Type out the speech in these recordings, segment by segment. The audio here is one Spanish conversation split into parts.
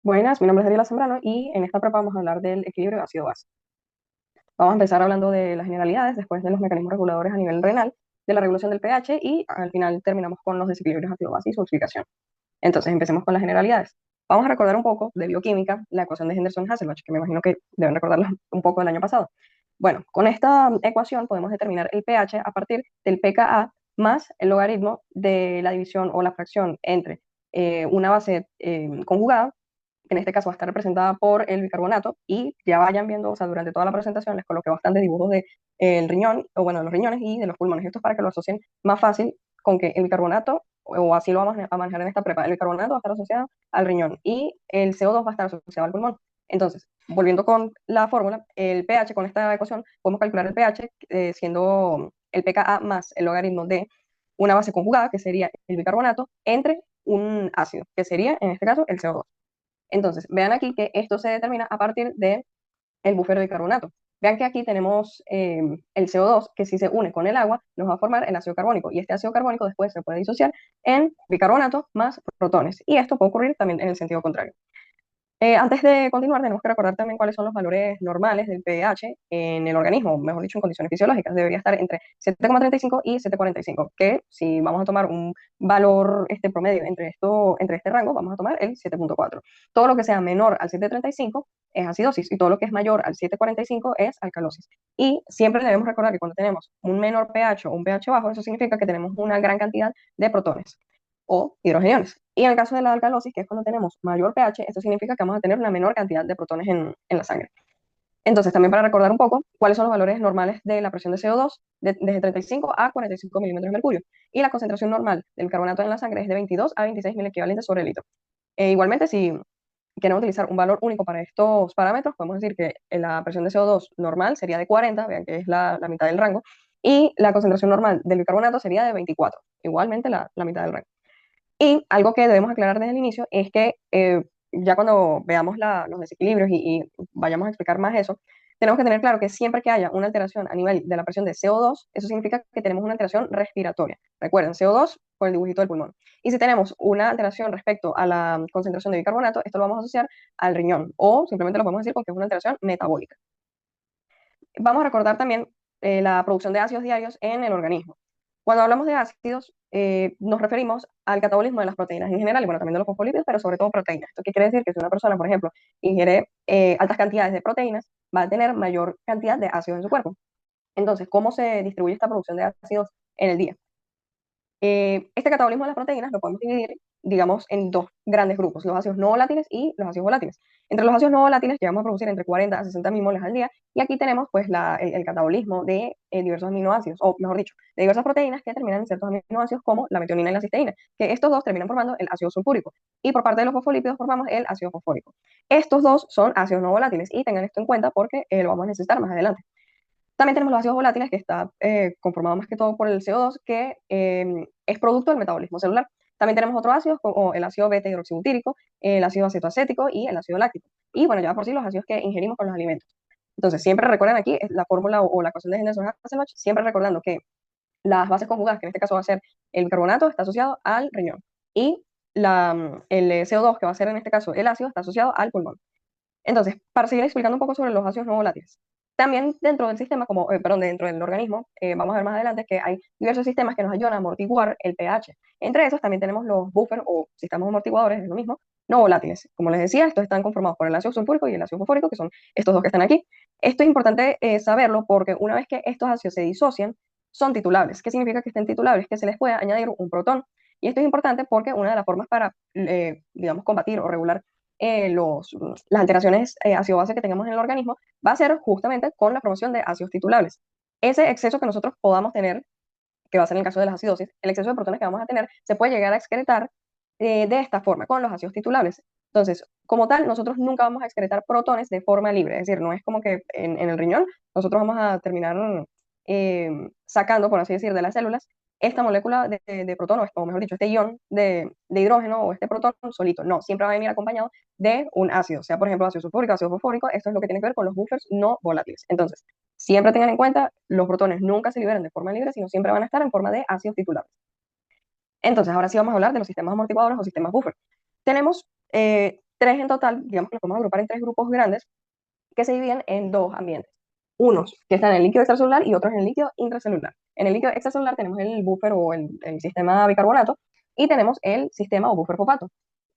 Buenas, mi nombre es Daniela Zambrano y en esta prepa vamos a hablar del equilibrio ácido-base. Vamos a empezar hablando de las generalidades, después de los mecanismos reguladores a nivel renal, de la regulación del pH y al final terminamos con los desequilibrios ácido-base y su explicación. Entonces empecemos con las generalidades. Vamos a recordar un poco de bioquímica, la ecuación de Henderson-Hasselbalch, que me imagino que deben recordarla un poco del año pasado. Bueno, con esta ecuación podemos determinar el pH a partir del pKa más el logaritmo de la división o la fracción entre una base conjugada, que en este caso va a estar representada por el bicarbonato, y ya vayan viendo, o sea, durante toda la presentación les coloqué bastantes dibujos de el riñón, o bueno, de los riñones y de los pulmones. Esto es para que lo asocien más fácil con que el bicarbonato, o así lo vamos a manejar en esta prepa, el bicarbonato va a estar asociado al riñón y el CO2 va a estar asociado al pulmón. Entonces, volviendo con la fórmula, el pH, con esta ecuación, podemos calcular el pH siendo el pKa más el logaritmo de una base conjugada, que sería el bicarbonato, entre un ácido, que sería, en este caso, el CO2. Entonces, vean aquí que esto se determina a partir del búfero de bicarbonato. Vean que aquí tenemos el CO2, que si se une con el agua, nos va a formar el ácido carbónico. Y este ácido carbónico después se puede disociar en bicarbonato más protones. Y esto puede ocurrir también en el sentido contrario. Antes de continuar, tenemos que recordar también cuáles son los valores normales del pH en el organismo, mejor dicho, en condiciones fisiológicas. Debería estar entre 7,35 y 7,45, que si vamos a tomar un valor promedio entre este rango, vamos a tomar el 7,4. Todo lo que sea menor al 7,35 es acidosis y todo lo que es mayor al 7,45 es alcalosis. Y siempre debemos recordar que cuando tenemos un menor pH o un pH bajo, eso significa que tenemos una gran cantidad de protones o hidrogeniones. Y en el caso de la alcalosis, que es cuando tenemos mayor pH, esto significa que vamos a tener una menor cantidad de protones en la sangre. Entonces, también para recordar un poco cuáles son los valores normales de la presión de CO2 desde 35 a 45 milímetros de mercurio. Y la concentración normal del carbonato en la sangre es de 22 a 26 mil equivalentes sobre el litro. Igualmente, si queremos utilizar un valor único para estos parámetros, podemos decir que la presión de CO2 normal sería de 40, vean que es la mitad del rango, y la concentración normal del bicarbonato sería de 24, igualmente la mitad del rango. Y algo que debemos aclarar desde el inicio es que ya cuando veamos los desequilibrios y vayamos a explicar más eso, tenemos que tener claro que siempre que haya una alteración a nivel de la presión de CO2, eso significa que tenemos una alteración respiratoria. Recuerden, CO2 con el dibujito del pulmón. Y si tenemos una alteración respecto a la concentración de bicarbonato, esto lo vamos a asociar al riñón o simplemente lo podemos decir porque es una alteración metabólica. Vamos a recordar también la producción de ácidos diarios en el organismo. Cuando hablamos de ácidos, nos referimos al catabolismo de las proteínas en general, y bueno, también de los fosfolípidos, pero sobre todo proteínas. ¿Esto qué quiere decir? Que si una persona, por ejemplo, ingiere altas cantidades de proteínas, va a tener mayor cantidad de ácidos en su cuerpo. Entonces, ¿cómo se distribuye esta producción de ácidos en el día? Este catabolismo de las proteínas lo podemos dividir, digamos, en dos grandes grupos, los ácidos no volátiles y los ácidos volátiles. Entre los ácidos no volátiles llegamos a producir entre 40 a 60 milmoles al día, y aquí tenemos pues el catabolismo de diversos aminoácidos, o mejor dicho, de diversas proteínas que terminan en ciertos aminoácidos como la metionina y la cisteína, que estos dos terminan formando el ácido sulfúrico, y por parte de los fosfolípidos formamos el ácido fosfórico. Estos dos son ácidos no volátiles, y tengan esto en cuenta porque lo vamos a necesitar más adelante. También tenemos los ácidos volátiles, que está conformado más que todo por el CO2, que es producto del metabolismo celular. También tenemos otros ácidos, como el ácido beta-hidroxibutírico, el ácido acetoacético y el ácido láctico. Y bueno, ya por sí los ácidos que ingerimos con los alimentos. Entonces, siempre recuerden aquí la fórmula o la ecuación de Henderson-Hasselbalch, siempre recordando que las bases conjugadas, que en este caso va a ser el bicarbonato, está asociado al riñón. Y el CO2, que va a ser en este caso el ácido, está asociado al pulmón. Entonces, para seguir explicando un poco sobre los ácidos no volátiles, también dentro del sistema, perdón, dentro del organismo, vamos a ver más adelante que hay diversos sistemas que nos ayudan a amortiguar el pH. Entre esos también tenemos los buffers o sistemas amortiguadores, es lo mismo, no volátiles. Como les decía, estos están conformados por el ácido sulfúrico y el ácido fosfórico, que son estos dos que están aquí. Esto es importante saberlo porque una vez que estos ácidos se disocian, son titulables. ¿Qué significa que estén titulables? Que se les puede añadir un protón. Y esto es importante porque una de las formas para, digamos, combatir o regular las alteraciones ácido-base que tengamos en el organismo va a ser justamente con la promoción de ácidos titulables. Ese exceso que nosotros podamos tener, que va a ser en el caso de las acidosis, el exceso de protones que vamos a tener se puede llegar a excretar de esta forma, con los ácidos titulables. Entonces, como tal, nosotros nunca vamos a excretar protones de forma libre, es decir, no es como que en el riñón nosotros vamos a terminar sacando, por así decir, de las células esta molécula de protón, o mejor dicho, este ion de hidrógeno o este protón solito. No, siempre va a venir acompañado de un ácido, sea por ejemplo ácido sulfúrico, ácido fosfórico. Esto es lo que tiene que ver con los buffers no volátiles. Entonces, siempre tengan en cuenta, los protones nunca se liberan de forma libre, sino siempre van a estar en forma de ácidos titulares. Entonces, ahora sí vamos a hablar de los sistemas amortiguadores o sistemas buffer. Tenemos tres en total, digamos que los podemos agrupar en tres grupos grandes que se dividen en dos ambientes. Unos que están en el líquido extracelular y otros en el líquido intracelular. En el líquido extracelular tenemos el buffer o el sistema bicarbonato y tenemos el sistema o buffer fosfato.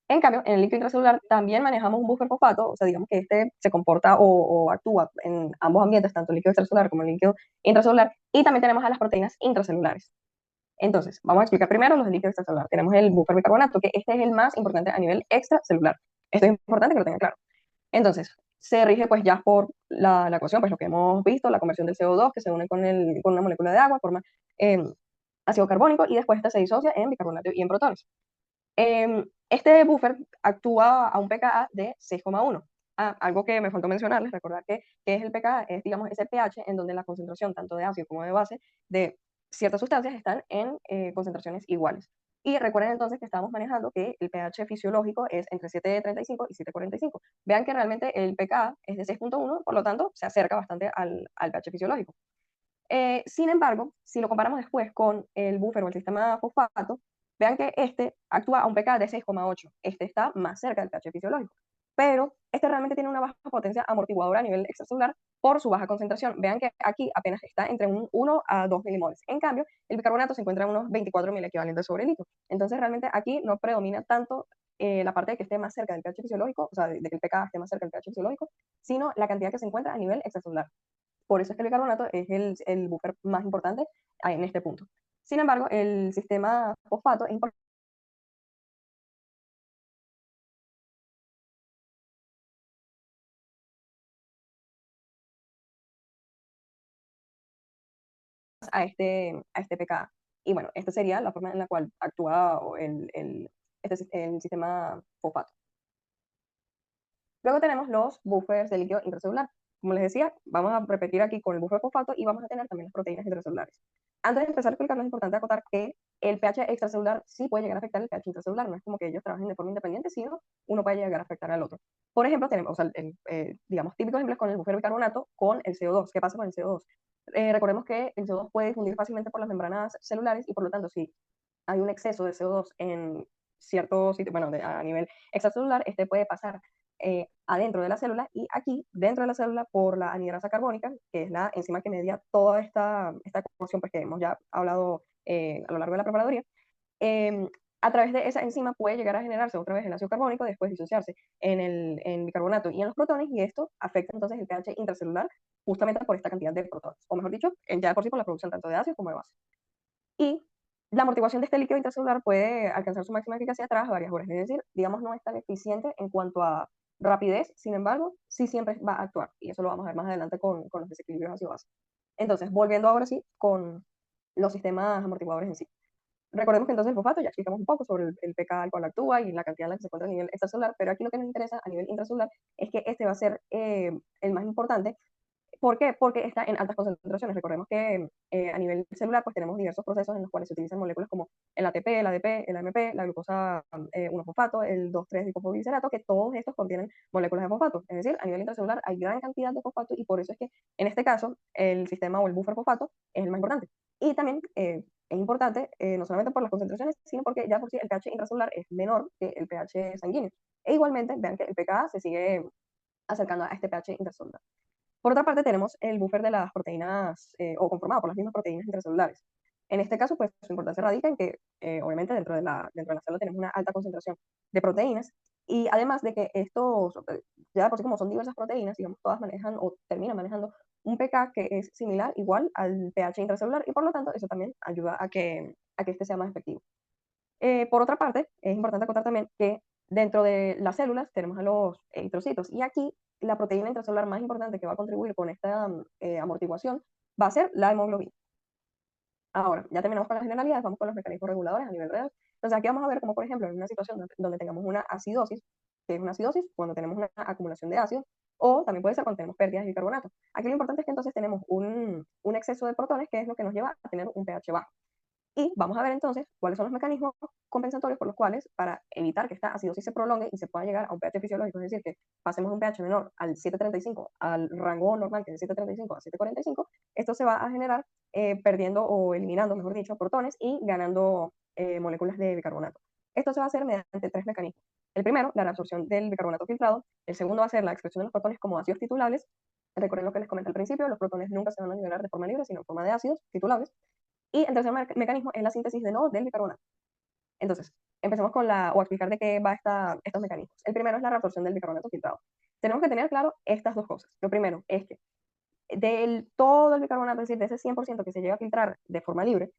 En cambio, en el líquido intracelular también manejamos un buffer fosfato, o sea, digamos que este se comporta o actúa en ambos ambientes, tanto el líquido extracelular como el líquido intracelular, y también tenemos a las proteínas intracelulares. Entonces, vamos a explicar primero los del líquido extracelular. Tenemos el buffer bicarbonato, que este es el más importante a nivel extracelular. Esto es importante que lo tengan claro. Entonces, se rige pues ya por la ecuación, pues lo que hemos visto, la conversión del CO2 que se une con una molécula de agua, forma eh, ácido carbónico y después esta se disocia en bicarbonato y en protones. Este buffer actúa a un pKa de 6,1. Algo que me faltó mencionarles, recordar que es el pKa, es digamos ese pH en donde la concentración tanto de ácido como de base de ciertas sustancias están en concentraciones iguales. Y recuerden entonces que estamos manejando que el pH fisiológico es entre 7,35 y 7,45. Vean que realmente el pKa es de 6,1, por lo tanto se acerca bastante al pH fisiológico. Sin embargo, si lo comparamos después con el buffer o el sistema fosfato, vean que este actúa a un pKa de 6,8. Este está más cerca del pH fisiológico. Pero este realmente tiene una baja potencia amortiguadora a nivel extracelular por su baja concentración. Vean que aquí apenas está entre un 1 a 2 milimoles. En cambio, el bicarbonato se encuentra en unos 24 mil equivalentes sobre litro. Entonces, realmente aquí no predomina tanto la parte de que esté más cerca del pH fisiológico, o sea, de que el pKa esté más cerca del pH fisiológico, sino la cantidad que se encuentra a nivel extracelular. Por eso es que el bicarbonato es el buffer más importante en este punto. Sin embargo, el sistema fosfato es importante a este pKa. Y bueno, esta sería la forma en la cual actúa el sistema fosfato. Luego tenemos los buffers de líquido intracelular. Como les decía, vamos a repetir aquí con el buffer fosfato y vamos a tener también las proteínas intracelulares. Antes de empezar a explicarlo, es importante acotar que el pH extracelular sí puede llegar a afectar el pH intracelular. No es como que ellos trabajen de forma independiente, sino uno puede llegar a afectar al otro. Por ejemplo, tenemos, o sea, digamos, típicos ejemplos con el buffer bicarbonato con el CO2. ¿Qué pasa con el CO2? Recordemos que el CO2 puede difundir fácilmente por las membranas celulares y por lo tanto, si hay un exceso de CO2 en cierto sitio, bueno, a nivel extracelular, este puede pasar adentro de la célula y aquí, dentro de la célula, por la anhidrasa carbónica, que es la enzima que media toda esta ecuación pues, que hemos ya hablado a lo largo de la preparaduría, eh, a través de esa enzima puede llegar a generarse otra vez el ácido carbónico, después disociarse en bicarbonato y en los protones, y esto afecta entonces el pH intracelular justamente por esta cantidad de protones, o mejor dicho, ya de por sí por la producción tanto de ácido como de base. Y la amortiguación de este líquido intracelular puede alcanzar su máxima eficacia tras varias horas, es decir, digamos, no es tan eficiente en cuanto a rapidez, sin embargo, sí siempre va a actuar, y eso lo vamos a ver más adelante con los desequilibrios ácido-base. Entonces, volviendo ahora sí con los sistemas amortiguadores en sí. Recordemos que entonces el fosfato, ya explicamos un poco sobre el pK al cual actúa y la cantidad en la que se encuentra a nivel extracelular, pero aquí lo que nos interesa a nivel intracelular es que este va a ser el más importante. ¿Por qué? Porque está en altas concentraciones. Recordemos que a nivel celular pues tenemos diversos procesos en los cuales se utilizan moléculas como el ATP, el ADP, el AMP, la glucosa 1-fosfato, el 2,3-difosfoglicerato, que todos estos contienen moléculas de fosfato. Es decir, a nivel intracelular hay gran cantidad de fosfato y por eso es que en este caso el sistema o el buffer fosfato es el más importante. Y también es importante no solamente por las concentraciones, sino porque ya por sí el pH intracelular es menor que el pH sanguíneo. E igualmente, vean que el pKa se sigue acercando a este pH intracelular. Por otra parte, tenemos el buffer de las proteínas, o conformado por las mismas proteínas intracelulares. En este caso, pues su importancia radica en que, obviamente, dentro de la célula tenemos una alta concentración de proteínas, y además de que estos, ya de por sí como son diversas proteínas, digamos, todas manejan o terminan manejando un pK que es similar, igual al pH intracelular, y por lo tanto, eso también ayuda a que este sea más efectivo. Por otra parte, es importante acotar también que dentro de las células tenemos a los eritrocitos y aquí la proteína intracelular más importante que va a contribuir con esta amortiguación va a ser la hemoglobina. Ahora, ya terminamos con las generalidades, vamos con los mecanismos reguladores a nivel real. Entonces aquí vamos a ver cómo, por ejemplo, en una situación donde tengamos una acidosis, que es una acidosis cuando tenemos una acumulación de ácido, o también puede ser cuando tenemos pérdidas de bicarbonato. Aquí lo importante es que entonces tenemos un exceso de protones, que es lo que nos lleva a tener un pH bajo. Y vamos a ver entonces cuáles son los mecanismos compensatorios por los cuales, para evitar que esta acidosis se prolongue y se pueda llegar a un pH fisiológico, es decir, que pasemos de un pH menor al 7,35 al rango normal, que es de 7,35 a 7,45, esto se va a generar perdiendo o eliminando, mejor dicho, protones y ganando moléculas de bicarbonato. Esto se va a hacer mediante tres mecanismos. El primero, la reabsorción del bicarbonato filtrado. El segundo va a ser la excreción de los protones como ácidos titulables. Recuerden lo que les comenté al principio, los protones nunca se van a liberar de forma libre, sino en forma de ácidos titulables. Y el tercer mecanismo es la síntesis de nodos del bicarbonato. Entonces, empecemos con o a explicar de qué va estos mecanismos. El primero es la reabsorción del bicarbonato filtrado. Tenemos que tener claro estas dos cosas. Lo primero es que todo el bicarbonato, es decir, de ese 100% que se llega a filtrar de forma libre,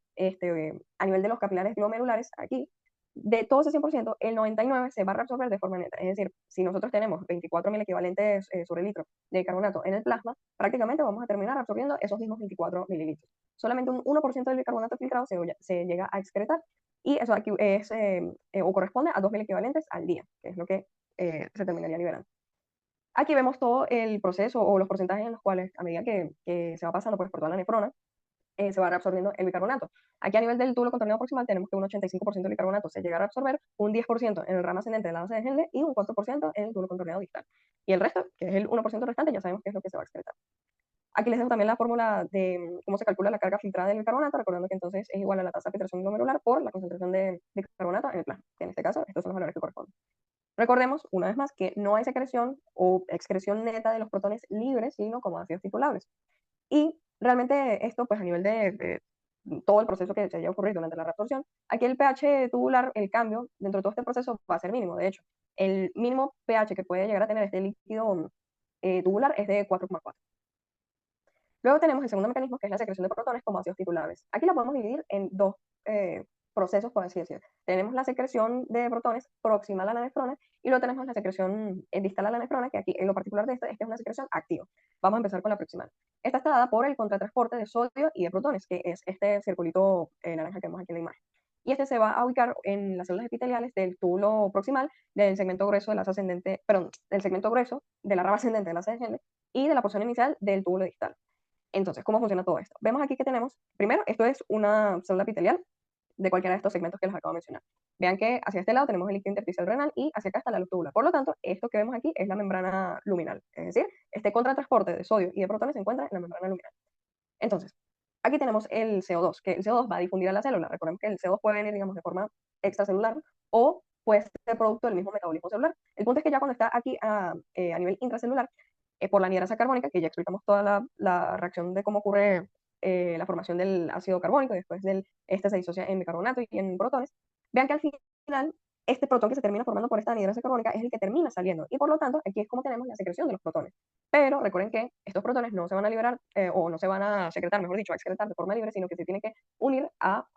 a nivel de los capilares glomerulares, aquí, de todo ese 100%, el 99% se va a reabsorber de forma neta. Es decir, si nosotros tenemos 24.000 equivalentes sobre litro de bicarbonato en el plasma, prácticamente vamos a terminar absorbiendo esos mismos 24 mililitros. Solamente un 1% del bicarbonato filtrado se llega a excretar y eso aquí o corresponde a 2.000 equivalentes al día, que es lo que se terminaría liberando. Aquí vemos todo el proceso o los porcentajes en los cuales, a medida que se va pasando pues, por toda la nefrona, se va reabsorbiendo el bicarbonato. Aquí a nivel del túbulo contorneado proximal tenemos que un 85% del bicarbonato se llega a absorber, un 10% en el ramo ascendente de la base de Henle y un 4% en el túbulo contorneado distal. Y el resto, que es el 1% restante, ya sabemos qué es lo que se va a excretar. Aquí les dejo también la fórmula de cómo se calcula la carga filtrada del bicarbonato, recordando que entonces es igual a la tasa de filtración glomerular por la concentración de bicarbonato en el plasma, que en este caso estos son los valores que corresponden. Recordemos, una vez más, que no hay secreción o excreción neta de los protones libres, sino como ácidos titulables. Y realmente esto, pues a nivel de todo el proceso que se haya ocurrido durante la reabsorción, aquí el pH tubular, el cambio dentro de todo este proceso va a ser mínimo. De hecho, el mínimo pH que puede llegar a tener este líquido tubular es de 4,4. Luego tenemos el segundo mecanismo, que es la secreción de protones como ácidos titulares. Aquí la podemos dividir en dos procesos, por así decirlo. Tenemos la secreción de protones proximal a la nefrona y luego tenemos la secreción distal a la nefrona, que aquí en lo particular de esta es que es una secreción activa. Vamos a empezar con la proximal. Esta está dada por el contratransporte de sodio y de protones, que es este circulito naranja que vemos aquí en la imagen. Y este se va a ubicar en las células epiteliales del túbulo proximal, del segmento grueso de la ascendente, perdón, del segmento grueso de la rama ascendente de la ACGN y de la porción inicial del túbulo distal. Entonces, ¿cómo funciona todo esto? Vemos aquí que tenemos, primero, esto es una célula epitelial de cualquiera de estos segmentos que les acabo de mencionar. Vean que hacia este lado tenemos el líquido intersticial renal y hacia acá está la luz tubular. Por lo tanto, esto que vemos aquí es la membrana luminal. Es decir, este contratransporte de sodio y de protones se encuentra en la membrana luminal. Entonces, aquí tenemos el CO2, que el CO2 va a difundir a la célula. Recordemos que el CO2 puede venir, digamos, de forma extracelular o puede ser producto del mismo metabolismo celular. El punto es que ya cuando está aquí a nivel intracelular, por la anhidrasa carbónica, que ya explicamos toda la reacción de cómo ocurre la formación del ácido carbónico, y después este se disocia en bicarbonato y en protones, vean que al final este protón que se termina formando por esta anhidrasa carbónica es el que termina saliendo, y por lo tanto aquí es como tenemos la secreción de los protones. Pero recuerden que estos protones no se van a liberar, o no se van a secretar, mejor dicho, a excretar de forma libre, sino que se tienen que unir a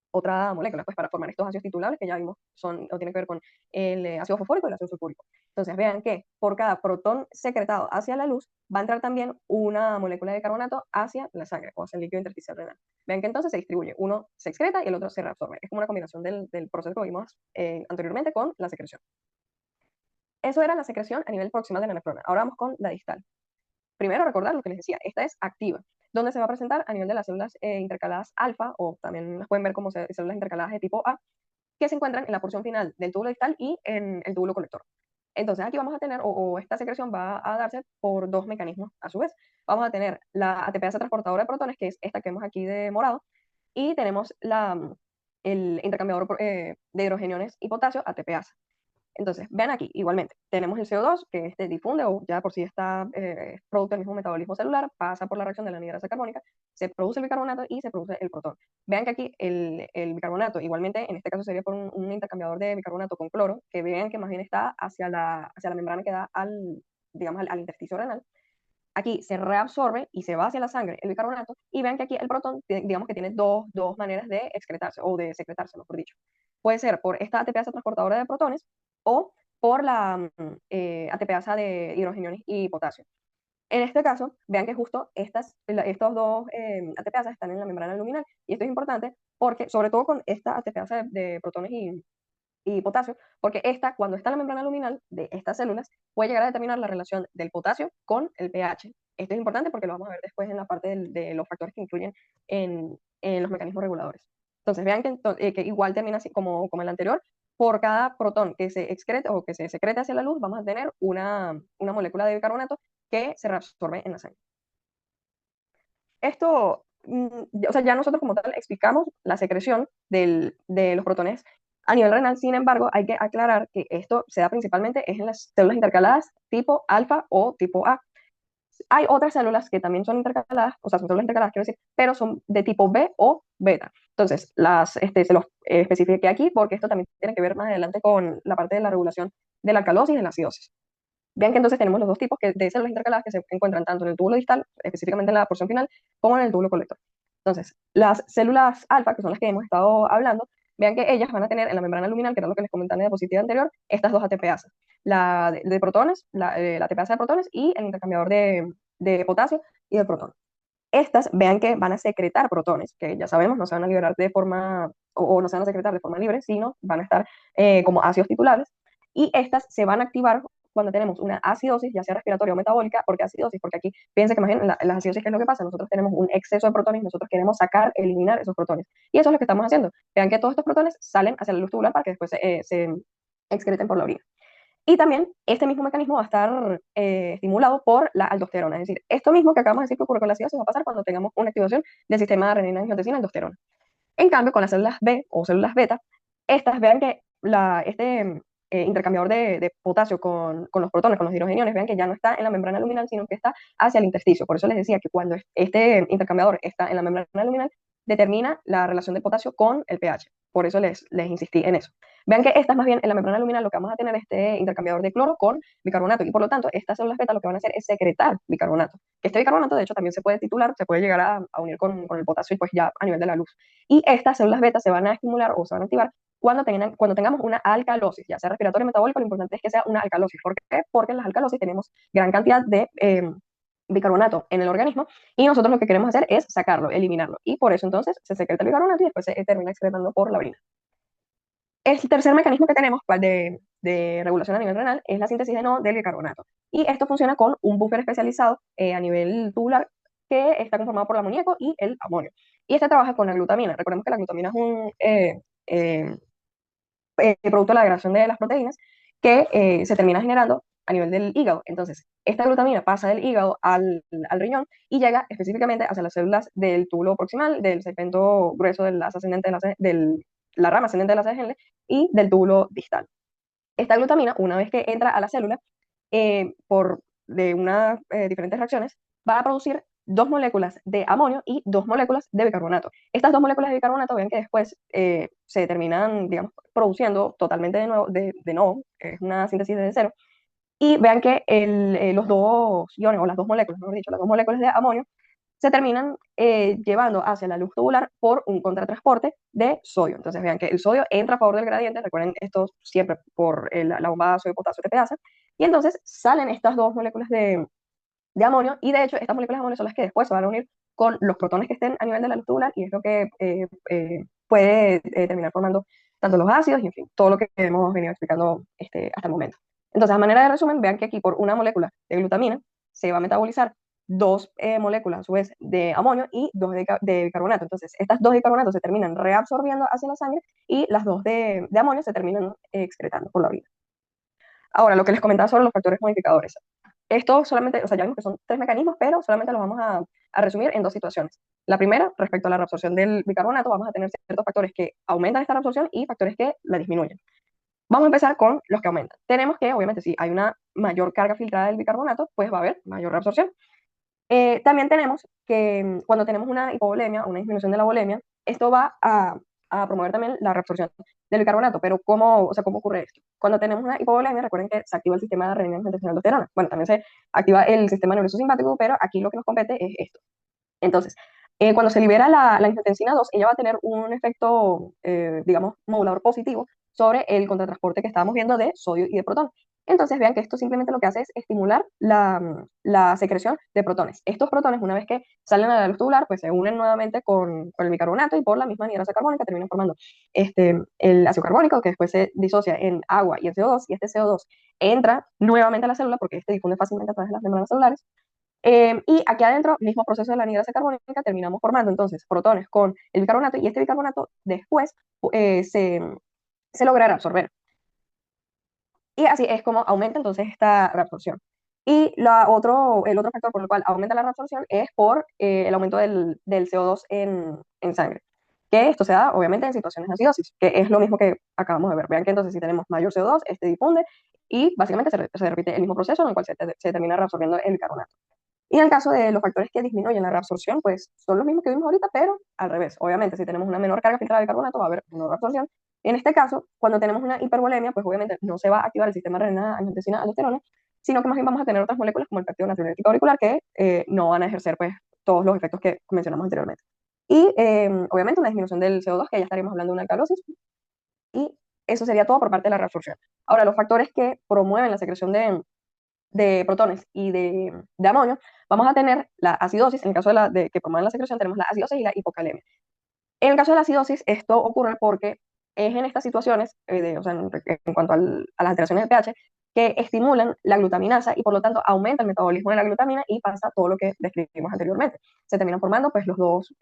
otra molécula, pues para formar estos ácidos titulables que ya vimos o tienen que ver con el ácido fosfórico y el ácido sulfúrico. Entonces vean que por cada protón secretado hacia la luz va a entrar también una molécula de carbonato hacia la sangre o hacia el líquido intersticial renal. Vean que entonces se distribuye, uno se excreta y el otro se reabsorbe. Es como una combinación del proceso que vimos anteriormente con la secreción. Eso era la secreción a nivel proximal de la nefrona. Ahora vamos con la distal. Primero recordar lo que les decía, esta es activa, donde se va a presentar a nivel de las células intercaladas alfa, o también las pueden ver como células intercaladas de tipo A, que se encuentran en la porción final del túbulo distal y en el túbulo colector. Entonces aquí vamos a tener, o esta secreción va a darse por dos mecanismos a su vez. Vamos a tener la ATPasa transportadora de protones, que es esta que vemos aquí de morado, y tenemos el intercambiador de hidrogeniones y potasio, ATPasa. Entonces, vean aquí, igualmente, tenemos el CO2 que este difunde o ya por sí está producto del mismo metabolismo celular, pasa por la reacción de la anhidrasa carbónica, se produce el bicarbonato y se produce el protón. Vean que aquí el bicarbonato, igualmente, en este caso sería por un intercambiador de bicarbonato con cloro, que vean que más bien está hacia la membrana que da digamos, al intersticio renal. Aquí se reabsorbe y se va hacia la sangre el bicarbonato y vean que aquí el protón, digamos que tiene dos maneras de excretarse o de secretarse, mejor dicho. Puede ser por esta ATPasa transportadora de protones o por la ATPasa de hidrogeniones y potasio. En este caso, vean que justo estos dos ATPasas están en la membrana luminal y esto es importante porque, sobre todo con esta ATPasa de protones y potasio, porque esta, cuando está en la membrana luminal de estas células, puede llegar a determinar la relación del potasio con el pH. Esto es importante porque lo vamos a ver después en la parte de los factores que influyen en los mecanismos reguladores. Entonces, vean que igual termina así como el anterior, por cada protón que se excreta o que se secreta hacia la luz, vamos a tener una molécula de bicarbonato que se reabsorbe en la sangre. Esto, o sea, ya nosotros como tal explicamos la secreción de los protones A nivel renal, sin embargo, hay que aclarar que esto se da principalmente es en las células intercaladas tipo alfa o tipo A. Hay otras células que también son intercaladas, o sea, son células intercaladas, quiero decir, pero son de tipo B o beta. Entonces, se los especifiqué aquí porque esto también tiene que ver más adelante con la parte de la regulación de la alcalosis y de la acidosis. Vean que entonces tenemos los dos tipos de células intercaladas que se encuentran tanto en el túbulo distal, específicamente en la porción final, como en el túbulo colector. Entonces, las células alfa, que son las que hemos estado hablando, vean que ellas van a tener en la membrana luminal, que era lo que les comentaba en la diapositiva anterior, estas dos ATPasas, la de protones, la ATPasa de protones y el intercambiador de potasio y de protón. Estas, vean que van a secretar protones, que ya sabemos, no se van a liberar de forma, o no se van a secretar de forma libre, sino van a estar como ácidos titulares, y estas se van a activar cuando tenemos una acidosis, ya sea respiratoria o metabólica. ¿Por qué acidosis? Porque aquí, fíjense que más bien en la acidosis, ¿qué es lo que pasa? Nosotros tenemos un exceso de protones, nosotros queremos sacar, eliminar esos protones, y eso es lo que estamos haciendo. Vean que todos estos protones salen hacia la luz tubular para que después se excreten por la orina. Y también este mismo mecanismo va a estar estimulado por la aldosterona. Es decir, esto mismo que acabamos de decir que ocurre con la acidosis va a pasar cuando tengamos una activación del sistema de renina-angiotensina-aldosterona. En cambio, con las células B o células beta, estas vean que este intercambiador de potasio con los protones, con los hidrogeniones, vean que ya no está en la membrana luminal, sino que está hacia el intersticio. Por eso les decía que cuando este intercambiador está en la membrana luminal, determina la relación del potasio con el pH. Por eso les insistí en eso. Vean que estas más bien en la membrana luminal lo que vamos a tener es este intercambiador de cloro con bicarbonato, y por lo tanto estas células beta lo que van a hacer es secretar bicarbonato. Este bicarbonato de hecho también se puede titular, se puede llegar a unir con el potasio y pues ya a nivel de la luz. Y estas células beta se van a estimular o se van a activar cuando tengamos una alcalosis, ya sea respiratoria o metabólica. Lo importante es que sea una alcalosis. ¿Por qué? Porque en las alcalosis tenemos gran cantidad de bicarbonato en el organismo, y nosotros lo que queremos hacer es sacarlo, eliminarlo. Y por eso entonces se secreta el bicarbonato y después se termina excretando por la orina. El tercer mecanismo que tenemos de regulación a nivel renal es la síntesis de nodo del bicarbonato. Y esto funciona con un buffer especializado a nivel tubular que está conformado por el amoníaco y el amonio. Y este trabaja con la glutamina. Recordemos que la glutamina es un eh, producto de la degradación de las proteínas que se termina generando a nivel del hígado. Entonces, esta glutamina pasa del hígado al riñón y llega específicamente hacia las células del túbulo proximal, del segmento grueso del ascendente de la rama ascendente de la CGL y del túbulo distal. Esta glutamina, una vez que entra a la célula, por de unas diferentes reacciones, va a producir dos moléculas de amonio y dos moléculas de bicarbonato. Estas dos moléculas de bicarbonato, vean que después se terminan, digamos, produciendo totalmente de nuevo, es una síntesis desde cero, y vean que los dos iones, o las dos moléculas, mejor dicho, las dos moléculas de amonio, se terminan llevando hacia la luz tubular por un contratransporte de sodio. Entonces vean que el sodio entra a favor del gradiente, recuerden esto siempre por la bomba sodio-potasio TPasa, y entonces salen estas dos moléculas de amonio, y de hecho estas moléculas de amonio son las que después se van a unir con los protones que estén a nivel de la luz tubular, y es lo que puede terminar formando tanto los ácidos y en fin, todo lo que hemos venido explicando hasta el momento. Entonces, a manera de resumen, vean que aquí por una molécula de glutamina se va a metabolizar dos moléculas a su vez de amonio y dos de bicarbonato. Entonces, estas dos de bicarbonato se terminan reabsorbiendo hacia la sangre, y las dos de amonio se terminan excretando por la orina. Ahora, lo que les comentaba sobre los factores modificadores. Esto solamente, o sea, ya vimos que son tres mecanismos, pero solamente los vamos a resumir en dos situaciones. La primera, respecto a la reabsorción del bicarbonato, vamos a tener ciertos factores que aumentan esta reabsorción y factores que la disminuyen. Vamos a empezar con los que aumentan. Tenemos que, obviamente, si hay una mayor carga filtrada del bicarbonato, pues va a haber mayor reabsorción. También tenemos que cuando tenemos una hipovolemia, una disminución de la volemia, esto va a promover también la reabsorción del bicarbonato. Pero ¿cómo ocurre esto? Cuando tenemos una hipovolemia, recuerden que se activa el sistema de renina-angiotensina-aldosterona. Bueno, también se activa el sistema nervioso simpático, pero aquí lo que nos compete es esto. Entonces, cuando se libera la angiotensina 2, ella va a tener un efecto, digamos, modulador positivo sobre el contratransporte que estábamos viendo de sodio y de protón. Entonces, vean que esto simplemente lo que hace es estimular la secreción de protones. Estos protones, una vez que salen a la luz tubular, pues se unen nuevamente con el bicarbonato, y por la misma anhidrasa carbónica terminan formando el ácido carbónico, que después se disocia en agua y en CO2, y este CO2 entra nuevamente a la célula porque este difunde fácilmente a través de las membranas celulares. Y aquí adentro, mismo proceso de la anhidrasa carbónica, terminamos formando entonces protones con el bicarbonato, y este bicarbonato después se logra reabsorber. Y así es como aumenta entonces esta reabsorción. Y el otro factor por el cual aumenta la reabsorción es por el aumento del CO2 en sangre. que esto se da obviamente en situaciones de acidosis, que es lo mismo que acabamos de ver. Vean que entonces si tenemos mayor CO2, este difunde y básicamente se repite el mismo proceso en el cual se termina reabsorbiendo el bicarbonato. Y en el caso de los factores que disminuyen la reabsorción, pues son los mismos que vimos ahorita, pero al revés. Obviamente, si tenemos una menor carga filtrada de bicarbonato, va a haber menor reabsorción. En este caso, cuando tenemos una hipervolemia, pues obviamente no se va a activar el sistema renina, angiotensina, aldosterona, sino que más bien vamos a tener otras moléculas como el péptido natriurético auricular que no van a ejercer pues todos los efectos que mencionamos anteriormente. Y obviamente una disminución del CO2, que ya estaríamos hablando de una alcalosis, y eso sería todo por parte de la reabsorción. Ahora, los factores que promueven la secreción de protones y de amonio, vamos a tener la acidosis. En el caso de que promueven la secreción, tenemos la acidosis y la hipocalemia. En el caso de la acidosis, esto ocurre porque es en estas situaciones, o sea, en cuanto a las alteraciones del pH, que estimulan la glutaminasa y por lo tanto aumenta el metabolismo de la glutamina y pasa todo lo que describimos anteriormente. Se terminan formando pues las dos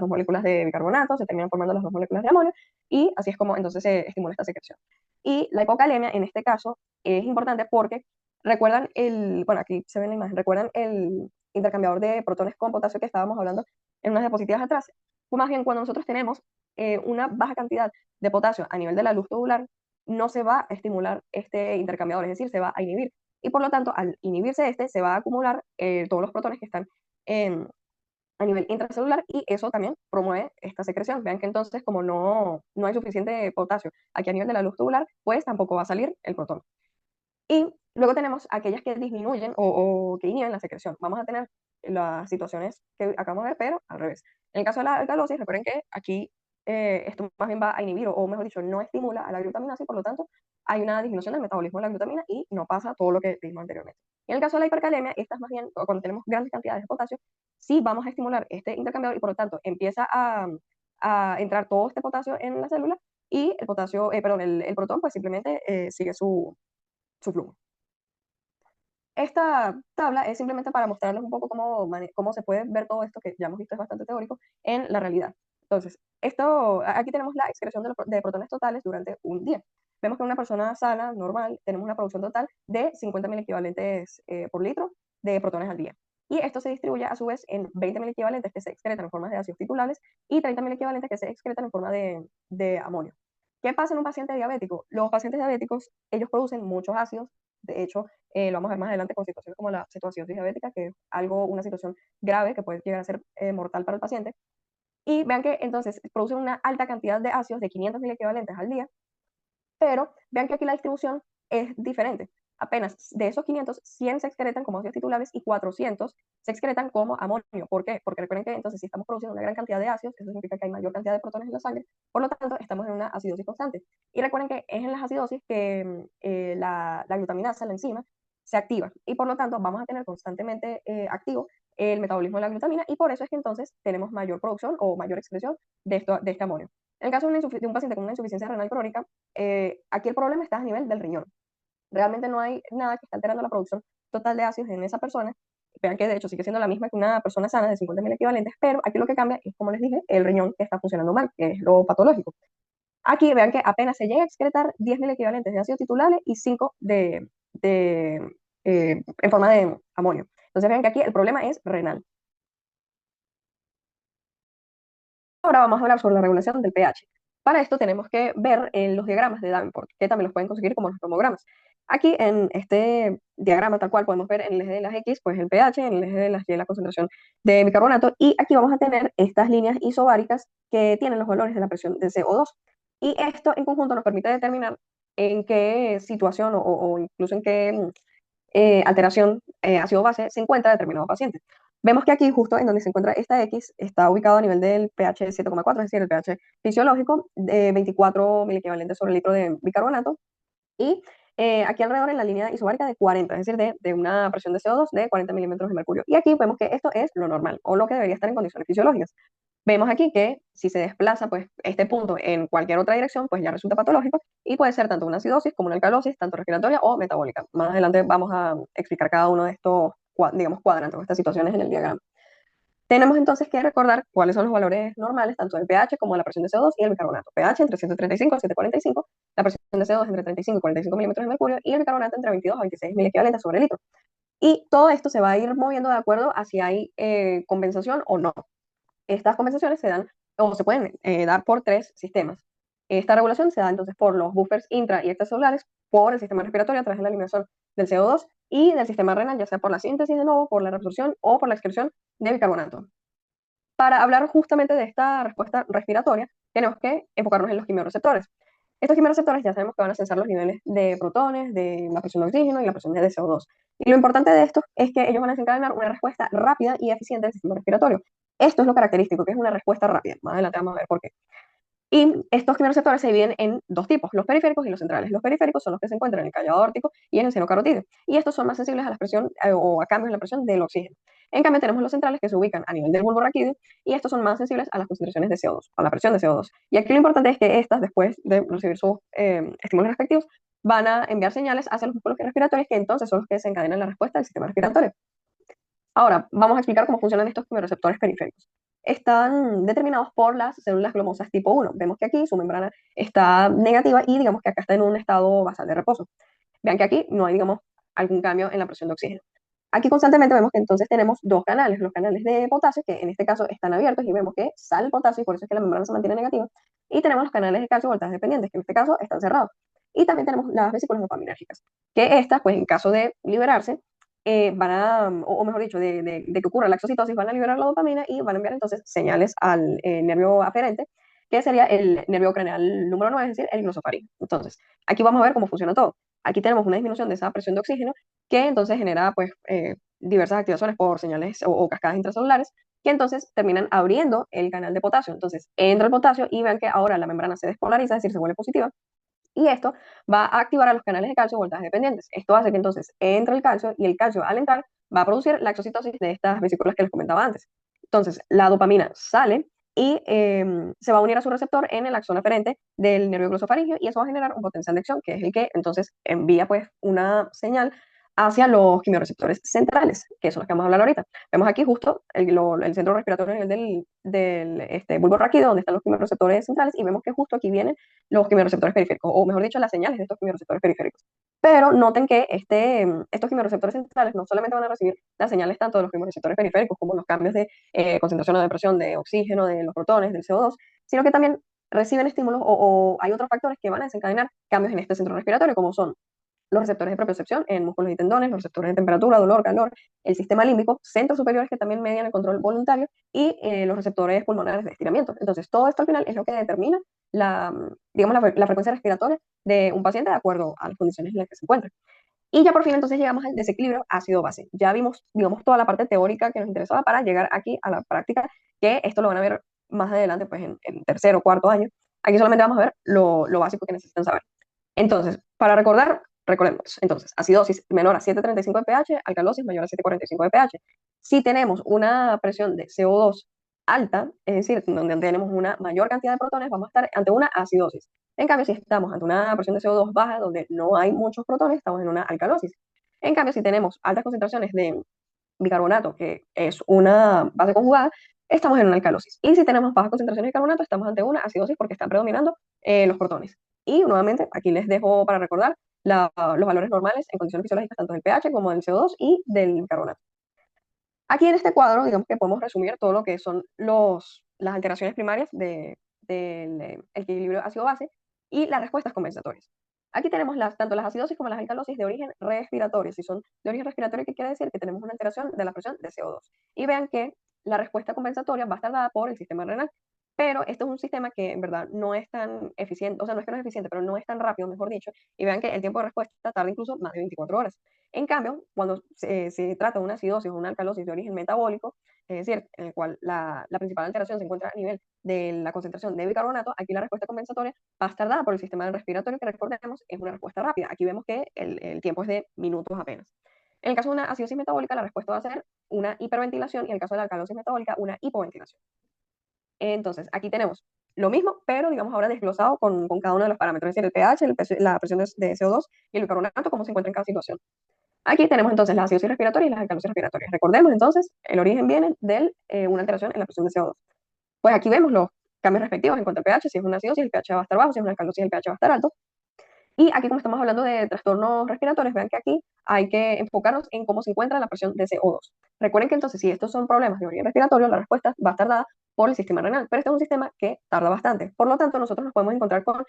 moléculas de bicarbonato, se terminan formando las dos moléculas de amonio y así es como entonces se estimula esta secreción. Y la hipocalemia en este caso es importante porque recuerdan bueno, aquí se ve en la imagen, recuerdan el intercambiador de protones con potasio que estábamos hablando en unas diapositivas atrás. Pues más bien cuando nosotros tenemos una baja cantidad de potasio a nivel de la luz tubular, no se va a estimular este intercambiador, es decir, se va a inhibir. Y por lo tanto, al inhibirse este, se va a acumular todos los protones que están a nivel intracelular y eso también promueve esta secreción. Vean que entonces, como no hay suficiente potasio aquí a nivel de la luz tubular, pues tampoco va a salir el protón. Y luego tenemos aquellas que disminuyen o que inhiben la secreción. Vamos a tener las situaciones que acabamos de ver, pero al revés. En el caso de la alcalosis, recuerden que aquí esto más bien va a inhibir, o mejor dicho, no estimula a la glutaminasa y por lo tanto hay una disminución del metabolismo de la glutamina y no pasa todo lo que vimos anteriormente. En el caso de la hipercalemia, esta es más bien, cuando tenemos grandes cantidades de potasio, sí vamos a estimular este intercambiador y por lo tanto empieza a entrar todo este potasio en la célula y el potasio, perdón, el protón pues simplemente sigue su flujo. Esta tabla es simplemente para mostrarles un poco cómo se puede ver todo esto que ya hemos visto es bastante teórico en la realidad. Entonces, aquí tenemos la excreción de protones totales durante un día. Vemos que en una persona sana, normal, tenemos una producción total de 50 mil equivalentes por litro de protones al día. Y esto se distribuye a su vez en 20 mil equivalentes que se excretan en forma de ácidos titulares y 30 mil equivalentes que se excretan en forma de amonio. ¿Qué pasa en un paciente diabético? Los pacientes diabéticos, ellos producen muchos ácidos. De hecho, lo vamos a ver más adelante con situaciones como la cetoacidosis diabética, que es una situación grave que puede llegar a ser mortal para el paciente. Y vean que entonces producen una alta cantidad de ácidos de 500 mil equivalentes al día, pero vean que aquí la distribución es diferente. Apenas de esos 500, 100 se excretan como ácidos titulares y 400 se excretan como amonio. ¿Por qué? Porque recuerden que entonces si estamos produciendo una gran cantidad de ácidos, eso significa que hay mayor cantidad de protones en la sangre, por lo tanto estamos en una acidosis constante. Y recuerden que es en las acidosis que la glutaminasa, la enzima, se activa y por lo tanto vamos a tener constantemente activo el metabolismo de la glutamina y por eso es que entonces tenemos mayor producción o mayor excreción de este amonio. En el caso de un paciente con una insuficiencia renal crónica, aquí el problema está a nivel del riñón. Realmente no hay nada que esté alterando la producción total de ácidos en esa persona. Vean que de hecho sigue siendo la misma que una persona sana de 50 mil equivalentes, pero aquí lo que cambia es, como les dije, el riñón que está funcionando mal, que es lo patológico. Aquí vean que apenas se llega a excretar 10 mil equivalentes de ácidos titulares y 5 en forma de amonio. Entonces vean que aquí el problema es renal. Ahora vamos a hablar sobre la regulación del pH. Para esto tenemos que ver los diagramas de Davenport, que también los pueden conseguir como los cromogramas. Aquí en este diagrama tal cual podemos ver en el eje de las X, pues el pH, en el eje de las Y la concentración de bicarbonato, y aquí vamos a tener estas líneas isobáricas que tienen los valores de la presión de CO2. Y esto en conjunto nos permite determinar en qué situación o incluso en qué alteración ácido-base se encuentra determinado paciente. Vemos que aquí, justo en donde se encuentra esta X, está ubicado a nivel del pH 7,4, es decir, el pH fisiológico, de 24 miliequivalentes sobre litro de bicarbonato, y aquí alrededor en la línea isobárica de 40, es decir, de una presión de CO2 de 40 milímetros de mercurio. Y aquí vemos que esto es lo normal, o lo que debería estar en condiciones fisiológicas. Vemos aquí que si se desplaza pues, este punto en cualquier otra dirección, pues ya resulta patológico y puede ser tanto una acidosis como una alcalosis, tanto respiratoria o metabólica. Más adelante vamos a explicar cada uno de estos, digamos, cuadrantes o estas situaciones en el diagrama. Tenemos entonces que recordar cuáles son los valores normales, tanto del pH como de la presión de CO2 y el bicarbonato. pH entre 135 y 745, la presión de CO2 entre 35 y 45 milímetros de mercurio y el bicarbonato entre 22 a 26 miliequivalentes sobre litro. Y todo esto se va a ir moviendo de acuerdo a si hay compensación o no. Estas compensaciones se dan o se pueden dar por tres sistemas. Esta regulación se da entonces por los buffers intra y extracelulares, por el sistema respiratorio a través de la eliminación del CO2 y del sistema renal, ya sea por la síntesis de nuevo, por la reabsorción o por la excreción de bicarbonato. Para hablar justamente de esta respuesta respiratoria, tenemos que enfocarnos en los quimiorreceptores. Estos quimiorreceptores ya sabemos que van a sensar los niveles de protones, de la presión de oxígeno y la presión de CO2. Y lo importante de esto es que ellos van a desencadenar una respuesta rápida y eficiente del sistema respiratorio. Esto es lo característico, que es una respuesta rápida. Más adelante vamos a ver por qué. Y estos quimiorreceptores se dividen en dos tipos, los periféricos y los centrales. Los periféricos son los que se encuentran en el callado aórtico y en el seno carotídeo. Y estos son más sensibles a la presión o a cambios en la presión del oxígeno. En cambio, tenemos los centrales que se ubican a nivel del bulbo raquídeo y estos son más sensibles a las concentraciones de CO2, a la presión de CO2. Y aquí lo importante es que estas, después de recibir sus estímulos respectivos, van a enviar señales hacia los músculos respiratorios que entonces son los que desencadenan la respuesta del sistema respiratorio. Ahora, vamos a explicar cómo funcionan estos quimiorreceptores periféricos. Están determinados por las células glomosas tipo 1. Vemos que aquí su membrana está negativa y digamos que acá está en un estado basal de reposo. Vean que aquí no hay, digamos, algún cambio en la presión de oxígeno. Aquí constantemente vemos que entonces tenemos dos canales, los canales de potasio, que en este caso están abiertos y vemos que sale el potasio y por eso es que la membrana se mantiene negativa. Y tenemos los canales de calcio voltaje dependientes, que en este caso están cerrados. Y también tenemos las vesículas dopaminérgicas, que estas, pues en caso de liberarse, van a, o mejor dicho, de que ocurra la exocitosis, van a liberar la dopamina y van a enviar entonces señales al nervio aferente, que sería el nervio craneal número 9, es decir, el glosofaríngeo. Entonces, aquí vamos a ver cómo funciona todo. Aquí tenemos una disminución de esa presión de oxígeno que entonces genera pues diversas activaciones por señales o cascadas intracelulares que entonces terminan abriendo el canal de potasio. Entonces entra el potasio y vean que ahora la membrana se despolariza, es decir, se vuelve positiva, y esto va a activar a los canales de calcio voltaje dependientes. Esto hace que entonces entre el calcio y el calcio al entrar va a producir la exocitosis de estas vesículas que les comentaba antes. Entonces la dopamina sale y se va a unir a su receptor en el axón aferente del nervio glosofaringeo y eso va a generar un potencial de acción que es el que entonces envía pues una señal hacia los quimiorreceptores centrales, que son los que vamos a hablar ahorita. Vemos aquí justo el centro respiratorio a nivel del bulbo raquídeo, donde están los quimiorreceptores centrales, y vemos que justo aquí vienen los quimiorreceptores periféricos, o mejor dicho, las señales de estos quimiorreceptores periféricos. Pero noten que estos quimiorreceptores centrales no solamente van a recibir las señales tanto de los quimiorreceptores periféricos como los cambios de concentración o de presión de oxígeno, de los protones, del CO2, sino que también reciben estímulos o hay otros factores que van a desencadenar cambios en este centro respiratorio, como son los receptores de propiocepción en músculos y tendones, los receptores de temperatura, dolor, calor, el sistema límbico, centros superiores que también median el control voluntario y los receptores pulmonares de estiramiento. Entonces, todo esto al final es lo que determina digamos, la frecuencia respiratoria de un paciente de acuerdo a las condiciones en las que se encuentra. Y ya por fin entonces llegamos al desequilibrio ácido-base. Ya vimos, digamos, toda la parte teórica que nos interesaba para llegar aquí a la práctica, que esto lo van a ver más adelante, pues en tercero o cuarto año. Aquí solamente vamos a ver lo básico que necesitan saber. Entonces, para recordar, recordemos, entonces, acidosis menor a 7,35 de pH, alcalosis mayor a 7,45 de pH. Si tenemos una presión de CO2 alta, es decir, donde tenemos una mayor cantidad de protones, vamos a estar ante una acidosis. En cambio, si estamos ante una presión de CO2 baja, donde no hay muchos protones, estamos en una alcalosis. En cambio, si tenemos altas concentraciones de bicarbonato, que es una base conjugada, estamos en una alcalosis. Y si tenemos bajas concentraciones de bicarbonato, estamos ante una acidosis porque están predominando los protones. Y nuevamente, aquí les dejo para recordar los valores normales en condiciones fisiológicas tanto del pH como del CO2 y del bicarbonato. Aquí en este cuadro, digamos que podemos resumir todo lo que son las alteraciones primarias del equilibrio ácido-base y las respuestas compensatorias. Aquí tenemos tanto las acidosis como las alcalosis de origen respiratorio. Si son de origen respiratorio, ¿qué quiere decir? Que tenemos una alteración de la presión de CO2. Y vean que la respuesta compensatoria va a estar dada por el sistema renal. Pero esto es un sistema que en verdad no es tan eficiente, o sea, no es que no es eficiente, pero no es tan rápido, mejor dicho. Y vean que el tiempo de respuesta tarda incluso más de 24 horas. En cambio, cuando se trata de una acidosis o una alcalosis de origen metabólico, es decir, en el cual la principal alteración se encuentra a nivel de la concentración de bicarbonato, aquí la respuesta compensatoria va a estar dada por el sistema respiratorio, que recordemos es una respuesta rápida. Aquí vemos que el tiempo es de minutos apenas. En el caso de una acidosis metabólica, la respuesta va a ser una hiperventilación y en el caso de la alcalosis metabólica, una hipoventilación. Entonces, aquí tenemos lo mismo, pero digamos ahora desglosado con cada uno de los parámetros, es decir, el pH, la presión de CO2 y el bicarbonato, cómo se encuentra en cada situación. Aquí tenemos entonces las acidosis respiratorias y las alcalosis respiratorias. Recordemos entonces, el origen viene de una alteración en la presión de CO2. Pues aquí vemos los cambios respectivos en cuanto al pH. Si es una acidosis, el pH va a estar bajo; si es una alcalosis, el pH va a estar alto. Y aquí, como estamos hablando de trastornos respiratorios, vean que aquí hay que enfocarnos en cómo se encuentra la presión de CO2. Recuerden que entonces, si estos son problemas de origen respiratorio, la respuesta va a estar dada por el sistema renal, pero este es un sistema que tarda bastante. Por lo tanto, nosotros nos podemos encontrar con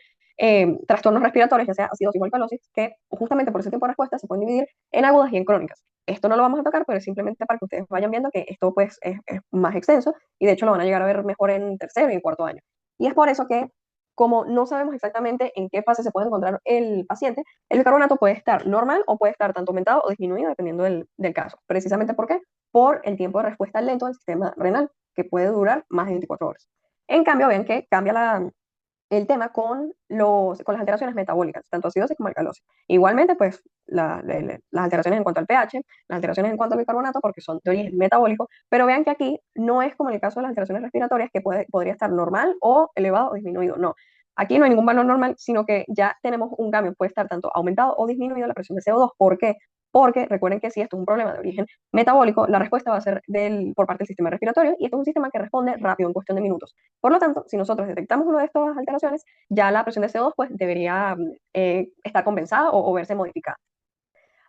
trastornos respiratorios, ya sea acidosis o alcalosis, que justamente por ese tiempo de respuesta se pueden dividir en agudas y en crónicas. Esto no lo vamos a tocar, pero es simplemente para que ustedes vayan viendo que esto pues es más extenso y de hecho lo van a llegar a ver mejor en tercero y en cuarto año. Y es por eso que, como no sabemos exactamente en qué fase se puede encontrar el paciente, el bicarbonato puede estar normal o puede estar tanto aumentado o disminuido dependiendo del caso. Precisamente ¿por qué? Por el tiempo de respuesta lento del sistema renal, que puede durar más de 24 horas. En cambio, ven que cambia el tema con las alteraciones metabólicas, tanto acidosis como alcalosis. Igualmente, pues las alteraciones en cuanto al pH, las alteraciones en cuanto al bicarbonato, porque son de origen metabólico, pero vean que aquí no es como en el caso de las alteraciones respiratorias, que podría estar normal o elevado o disminuido, no. Aquí no hay ningún valor normal, sino que ya tenemos un cambio, puede estar tanto aumentado o disminuido la presión de CO2. ¿Por qué? Porque recuerden que si esto es un problema de origen metabólico, la respuesta va a ser por parte del sistema respiratorio y esto es un sistema que responde rápido en cuestión de minutos. Por lo tanto, si nosotros detectamos una de estas alteraciones, ya la presión de CO2 pues, debería estar compensada o verse modificada.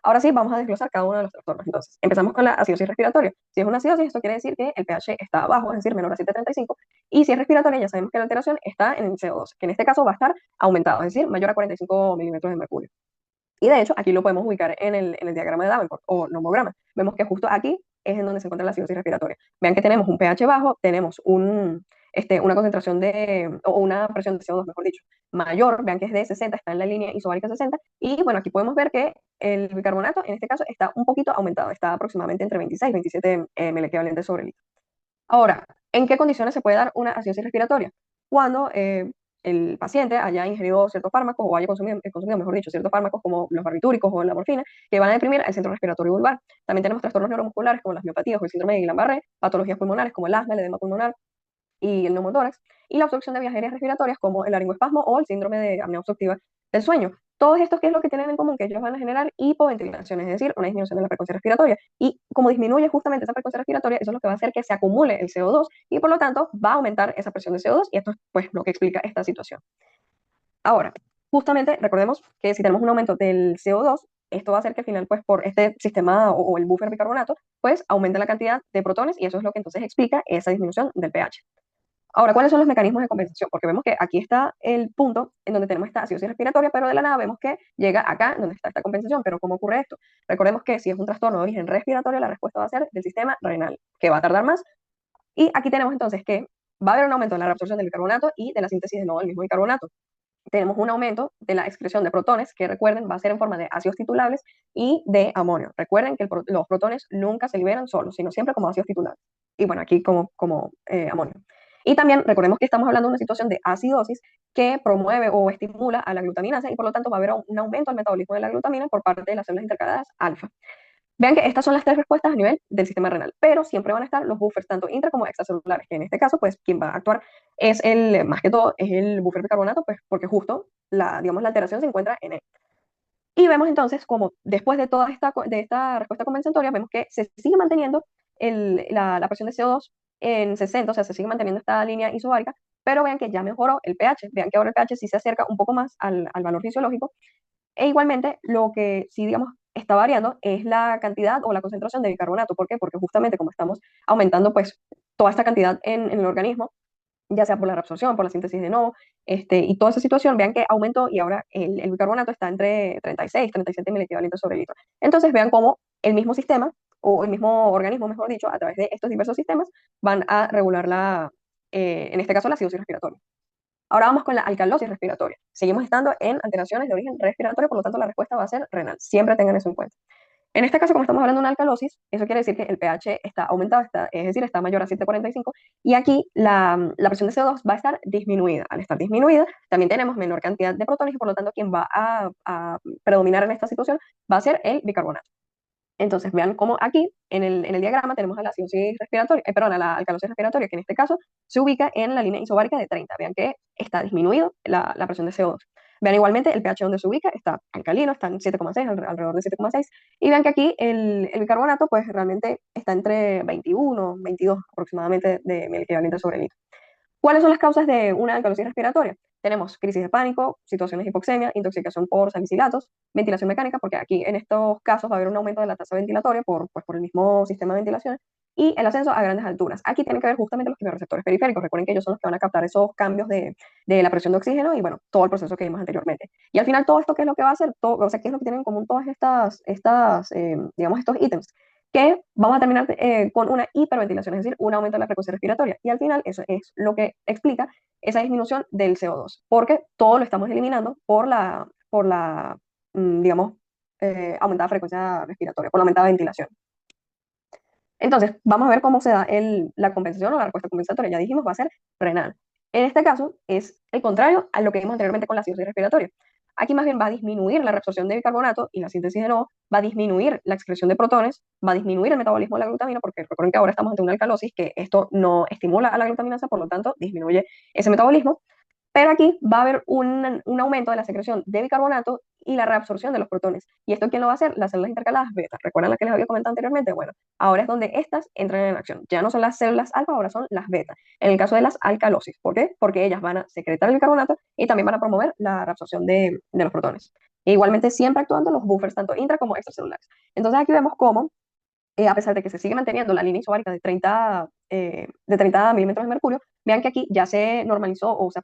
Ahora sí, vamos a desglosar cada uno de los trastornos. Entonces, empezamos con la acidosis respiratoria. Si es una acidosis, esto quiere decir que el pH está bajo, es decir, menor a 7,35. Y si es respiratoria, ya sabemos que la alteración está en el CO2, que en este caso va a estar aumentado, es decir, mayor a 45 milímetros de mercurio. Y de hecho, aquí lo podemos ubicar en el diagrama de Davenport o nomograma. Vemos que justo aquí es en donde se encuentra la acidosis respiratoria. Vean que tenemos un pH bajo, tenemos una concentración o una presión de CO2, mejor dicho, mayor. Vean que es de 60, está en la línea isobárica 60. Y bueno, aquí podemos ver que el bicarbonato, en este caso, está un poquito aumentado. Está aproximadamente entre 26 y 27 ml sobre litro. Ahora, ¿en qué condiciones se puede dar una acidosis respiratoria? Cuando el paciente haya ingerido ciertos fármacos o haya consumido, mejor dicho, ciertos fármacos como los barbitúricos o la morfina, que van a deprimir el centro respiratorio vulvar. También tenemos trastornos neuromusculares como las miopatías o el síndrome de Guillain-Barré, patologías pulmonares como el asma, el edema pulmonar y el neumotórax, y la obstrucción de vías aéreas respiratorias como el laringoespasmo o el síndrome de apnea obstructiva del sueño. Todos estos, ¿qué es lo que tienen en común? Que ellos van a generar hipoventilación, es decir, una disminución de la frecuencia respiratoria. Y como disminuye justamente esa frecuencia respiratoria, eso es lo que va a hacer que se acumule el CO2 y por lo tanto va a aumentar esa presión de CO2 y esto es pues lo que explica esta situación. Ahora, justamente recordemos que si tenemos un aumento del CO2, esto va a hacer que al final, pues por este sistema o el buffer bicarbonato, pues aumente la cantidad de protones y eso es lo que entonces explica esa disminución del pH. Ahora, ¿cuáles son los mecanismos de compensación? Porque vemos que aquí está el punto en donde tenemos esta acidosis respiratoria, pero de la nada vemos que llega acá donde está esta compensación. Pero ¿cómo ocurre esto? Recordemos que si es un trastorno de origen respiratorio, la respuesta va a ser del sistema renal, que va a tardar más. Y aquí tenemos entonces que va a haber un aumento en la reabsorción del bicarbonato y de la síntesis de nuevo del mismo bicarbonato. Tenemos un aumento de la excreción de protones, que recuerden, va a ser en forma de ácidos titulables y de amonio. Recuerden que los protones nunca se liberan solos, sino siempre como ácidos titulables. Y bueno, aquí como amonio. Y también recordemos que estamos hablando de una situación de acidosis que promueve o estimula a la glutaminasa y por lo tanto va a haber un aumento del metabolismo de la glutamina por parte de las células intercaladas alfa. Vean que estas son las tres respuestas a nivel del sistema renal, pero siempre van a estar los buffers tanto intra como extracelulares, que en este caso, pues, quien va a actuar más que todo, es el buffer bicarbonato, pues, porque justo digamos, la alteración se encuentra en él. Y vemos entonces como después de toda esta respuesta compensatoria, vemos que se sigue manteniendo la presión de CO2 en 60, o sea, se sigue manteniendo esta línea isobárica, pero vean que ya mejoró el pH, vean que ahora el pH sí se acerca un poco más al valor fisiológico, e igualmente, lo que sí, digamos, está variando es la cantidad o la concentración de bicarbonato. ¿Por qué? Porque justamente como estamos aumentando pues toda esta cantidad en el organismo, ya sea por la reabsorción, por la síntesis de nuevo, y toda esa situación, vean que aumentó y ahora el bicarbonato está entre 36 y 37 mil equivalentes sobre litro. Entonces vean cómo el mismo sistema, o el mismo organismo, mejor dicho, a través de estos diversos sistemas, van a regular en este caso, la acidosis respiratoria. Ahora vamos con la alcalosis respiratoria. Seguimos estando en alteraciones de origen respiratorio, por lo tanto la respuesta va a ser renal. Siempre tengan eso en cuenta. En este caso, como estamos hablando de una alcalosis, eso quiere decir que el pH está aumentado, es decir, está mayor a 7,45 y aquí la presión de CO2 va a estar disminuida. Al estar disminuida, también tenemos menor cantidad de protones y por lo tanto quien va a predominar en esta situación va a ser el bicarbonato. Entonces, vean cómo aquí en el diagrama tenemos a la acidosis respiratoria, perdón, a la alcalosis respiratoria, que en este caso se ubica en la línea isobárica de 30. Vean que está disminuido la presión de CO2. Vean igualmente el pH donde se ubica, está alcalino, está en 7,6, alrededor de 7,6. Y vean que aquí el bicarbonato, pues realmente está entre 21, 22 aproximadamente de mil equivalentes sobre litro. ¿Cuáles son las causas de una alcalosis respiratoria? tenemos crisis de pánico, situaciones de hipoxemia, intoxicación por salicilatos, ventilación mecánica, porque aquí en estos casos va a haber un aumento de la tasa ventilatoria por el mismo sistema de ventilación, y el ascenso a grandes alturas. Aquí tienen que ver justamente los quimioreceptores periféricos. Recuerden que ellos son los que van a captar esos cambios de la presión de oxígeno y bueno, todo el proceso que vimos anteriormente. Y al final todo esto, ¿qué es lo que va a hacer? Todo, o sea, ¿qué es lo que tienen en común todas digamos, estos ítems? Que vamos a terminar con una hiperventilación, es decir, un aumento de la frecuencia respiratoria. Y al final eso es lo que explica esa disminución del CO2, porque todo lo estamos eliminando por la digamos, aumentada frecuencia respiratoria, por la aumentada ventilación. Entonces, vamos a ver cómo se da la compensación o la respuesta compensatoria. Ya dijimos, va a ser renal. En este caso, es el contrario a lo que vimos anteriormente con la acidosis respiratoria. Aquí más bien va a disminuir la reabsorción de bicarbonato y la síntesis de nuevo, va a disminuir la excreción de protones, va a disminuir el metabolismo de la glutamina, porque recuerden que ahora estamos ante una alcalosis, que esto no estimula a la glutaminasa, por lo tanto, disminuye ese metabolismo. Pero aquí va a haber un aumento de la secreción de bicarbonato y la reabsorción de los protones. ¿Y esto quién lo va a hacer? Las células intercaladas beta. ¿Recuerdan las que les había comentado anteriormente? Bueno, ahora es donde estas entran en acción. Ya no son las células alfa, ahora son las beta. En el caso de las alcalosis. ¿Por qué? Porque ellas van a secretar el bicarbonato y también van a promover la reabsorción de los protones. E igualmente siempre actuando los buffers, tanto intra como extracelulares. Entonces aquí vemos cómo a pesar de que se sigue manteniendo la línea isobárica de 30 milímetros de mercurio, vean que aquí ya se normalizó o se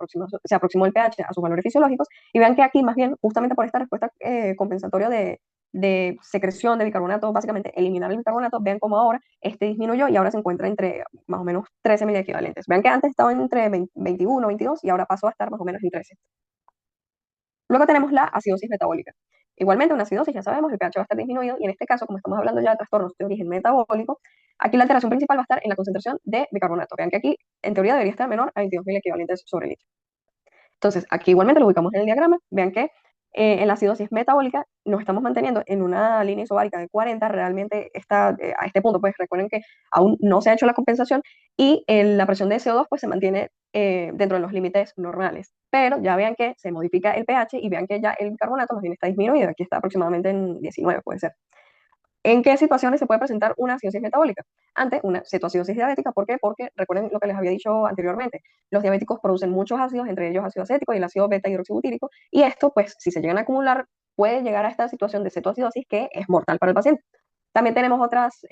aproximó el pH a sus valores fisiológicos y vean que aquí más bien, justamente por esta respuesta compensatoria de secreción de bicarbonato, básicamente eliminar el bicarbonato, vean cómo ahora este disminuyó y ahora se encuentra entre más o menos 13 miliequivalentes. Vean que antes estaba entre 21, 22 y ahora pasó a estar más o menos en 13. Luego tenemos la acidosis metabólica. Igualmente, una acidosis, ya sabemos, el pH va a estar disminuido y en este caso, como estamos hablando ya de trastornos de origen metabólico, aquí la alteración principal va a estar en la concentración de bicarbonato. Vean que aquí, en teoría, debería estar menor a 22.000 equivalentes sobre litro. Entonces, aquí igualmente lo ubicamos en el diagrama. Vean que en la acidosis metabólica nos estamos manteniendo en una línea isobárica de 40. Realmente está a este punto, pues recuerden que aún no se ha hecho la compensación y la presión de CO2 pues se mantiene dentro de los límites normales. Pero ya vean que se modifica el pH y vean que ya el carbonato más bien está disminuido. Aquí está aproximadamente en 19, puede ser. ¿En qué situaciones se puede presentar una acidosis metabólica? Ante una cetoacidosis diabética. ¿Por qué? Porque recuerden lo que les había dicho anteriormente. Los diabéticos producen muchos ácidos, entre ellos ácido acético y el ácido beta hidroxibutírico. Y esto, pues, si se llegan a acumular, puede llegar a esta situación de cetoacidosis que es mortal para el paciente. También tenemos otras,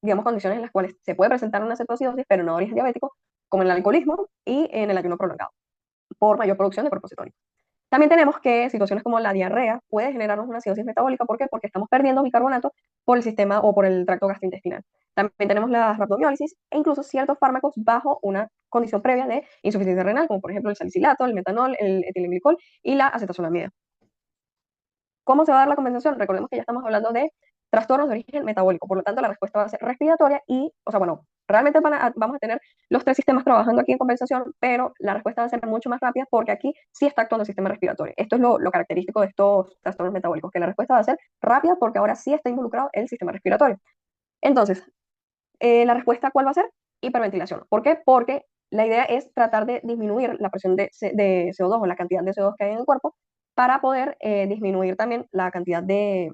digamos, condiciones en las cuales se puede presentar una cetoacidosis, pero no de origen diabético, como en el alcoholismo y en el ayuno prolongado, por mayor producción de cuerpos cetónicos. También tenemos que situaciones como la diarrea puede generarnos una acidosis metabólica. ¿Por qué? Porque estamos perdiendo bicarbonato por el sistema o por el tracto gastrointestinal. También tenemos la rhabdomiólisis e incluso ciertos fármacos bajo una condición previa de insuficiencia renal, como por ejemplo el salicilato, el metanol, el etilenglicol y la acetazolamida. ¿Cómo se va a dar la compensación? Recordemos que ya estamos hablando de trastornos de origen metabólico, por lo tanto la respuesta va a ser respiratoria y, o sea, bueno, realmente vamos a tener los tres sistemas trabajando aquí en compensación, pero la respuesta va a ser mucho más rápida porque aquí sí está actuando el sistema respiratorio. Esto es lo característico de estos trastornos metabólicos, que la respuesta va a ser rápida porque ahora sí está involucrado el sistema respiratorio. Entonces, la respuesta, ¿cuál va a ser? Hiperventilación. ¿Por qué? Porque la idea es tratar de disminuir la presión de CO2 o la cantidad de CO2 que hay en el cuerpo para poder disminuir también la cantidad de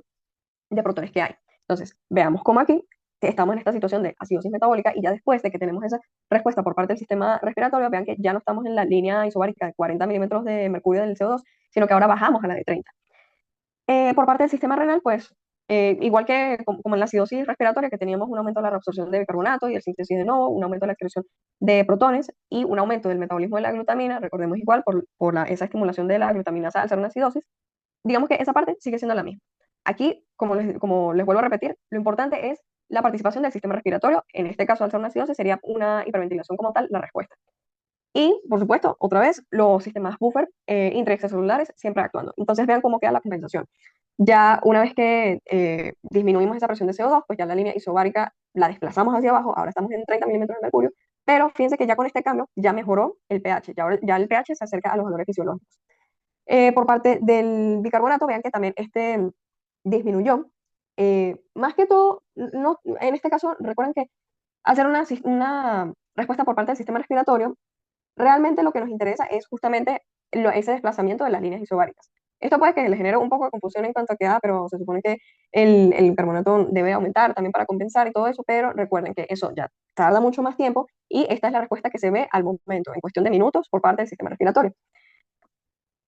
protones que hay. Entonces, veamos cómo aquí estamos en esta situación de acidosis metabólica y ya después de que tenemos esa respuesta por parte del sistema respiratorio, vean que ya no estamos en la línea isobárica de 40 milímetros de mercurio del CO2, sino que ahora bajamos a la de 30. Por parte del sistema renal, pues igual que como en la acidosis respiratoria, que teníamos un aumento de la reabsorción de bicarbonato y el síntesis de nuevo, un aumento de la excreción de protones y un aumento del metabolismo de la glutamina, recordemos igual por esa estimulación de la glutaminasa al ser una acidosis, digamos que esa parte sigue siendo la misma. Aquí, como les vuelvo a repetir, lo importante es la participación del sistema respiratorio. En este caso, al ser una acidosis, sería una hiperventilación como tal la respuesta. Y, por supuesto, otra vez, los sistemas buffer intraextracelulares siempre actuando. Entonces, vean cómo queda la compensación. Ya una vez que disminuimos esa presión de CO2, pues ya la línea isobárica la desplazamos hacia abajo. Ahora estamos en 30 milímetros de mercurio. Pero fíjense que ya con este cambio ya mejoró el pH. Ya el pH se acerca a los valores fisiológicos. Por parte del bicarbonato, vean que también este disminuyó. Más que todo, no, en este caso, recuerden que hacer una respuesta por parte del sistema respiratorio, realmente lo que nos interesa es justamente ese desplazamiento de las líneas isobáricas. Esto puede que le genere un poco de confusión en cuanto a que, pero se supone que el carbonato debe aumentar también para compensar y todo eso, pero recuerden que eso ya tarda mucho más tiempo y esta es la respuesta que se ve al momento, en cuestión de minutos, por parte del sistema respiratorio.